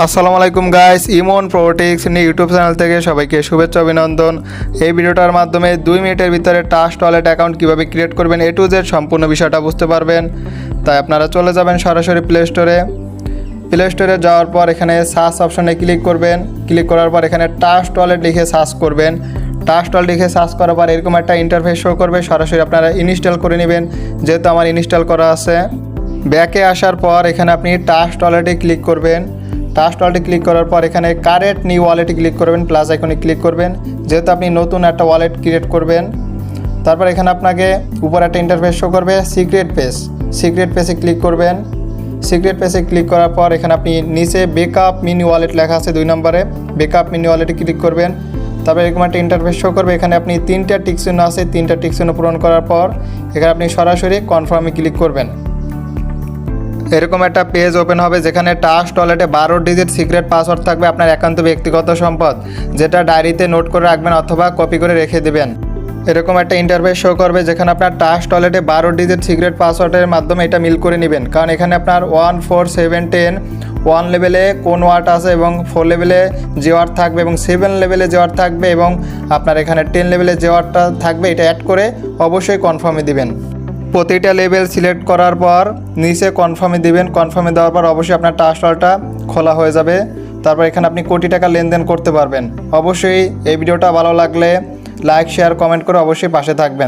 আসসালামু আলাইকুম গাইস, ইমন প্রোটেক্স YouTube channel থেকে সবাইকে শুভেচ্ছা অভিনন্দন। এই ভিডিওটার মাধ্যমে 2 মিনিটের ভিতরে ট্রাস্ট ওয়ালেট অ্যাকাউন্ট কীভাবে ক্রিয়েট করবেন A to Z সম্পূর্ণ বিষয়টা বুঝতে পারবেন। তাই আপনারা চলে যাবেন সরাসরি প্লে স্টোরে যাওয়ার পর এখানে সার্চ অপশনে ক্লিক করবেন। ক্লিক করার পর এখানে ট্রাস্ট ওয়ালেট লিখে সার্চ করবেন। ট্রাস্ট ওয়ালেট লিখে সার্চ করার পর এরকম একটা ইন্টারফেস শো করবে। সরাসরি আপনারা ইনস্টল করে নেবেন, যেহেতু আমার ইনস্টল করা আছে। ব্যাকে আসার পর এখানে আপনি ট্রাস্ট ওয়ালেটে ক্লিক করবেন। ট্রাস্ট ওয়ালেটে ক্লিক করার পর এখানে কারেন্ট নিউ ওয়ালেটে ক্লিক করবেন, প্লাস আইকনে ক্লিক করবেন, যেহেতু আপনি নতুন একটা ওয়ালেট ক্রিয়েট করবেন। তারপর এখানে আপনাকে উপর একটা ইন্টারফেস শো করবে সিক্রেট পেজে ক্লিক করবেন। সিক্রেট পেজে ক্লিক করার পর এখানে আপনি নিচে বেকআপ মিনি ওয়ালেট লেখা আছে 2 নম্বরে, বেকআপ মিনি ওয়ালেটে ক্লিক করবেন। তারপর এরকম একটা ইন্টারফেস শো করবে। এখানে আপনি 3টা টিক চিহ্ন আছে, 3টা টিক চিহ্ন পূরণ করার পর এখানে আপনি সরাসরি কনফার্মে ক্লিক করবেন। এরকম একটা পেজ ওপেন হবে, যেখানে ট্রাস্ট ওয়ালেটে 12 ডিজিট সিক্রেট পাসওয়ার্ড থাকবে, আপনার একান্ত ব্যক্তিগত সম্পদ, যেটা ডায়েরিতে নোট করে রাখবেন অথবা কপি করে রেখে দেবেন। এরকম একটা ইন্টারফেস শো করবে, যেখানে আপনার ট্রাস্ট ওয়ালেটে 12 ডিজিট সিক্রেট পাসওয়ার্ডের মাধ্যমে এটা মিল করে নেবেন। কারণ এখানে আপনার 1 4 7 10 1 লেভেলে কোন ওয়ার্ড আছে এবং 4 লেভেলে যে ওয়ার্ড থাকবে এবং 7 লেভেলে যে ওয়ার্ড থাকবে এবং আপনার এখানে 10 লেভেলে যে ওয়ার্ডটা থাকবে, এটা অ্যাড করে অবশ্যই কনফার্মে দিবেন। প্রতিটা লেভেল সিলেক্ট করার পর নিচে কনফার্মে দিবেন। কনফার্মে দেওয়ার পর অবশ্যই আপনার ট্রাস্ট ওয়ালেটটা খোলা হয়ে যাবে। তারপর এখানে আপনি কোটি টাকা লেনদেন করতে পারবেন। অবশ্যই এই ভিডিওটা ভালো লাগলে লাইক, শেয়ার, কমেন্ট করে অবশ্যই পাশে থাকবেন।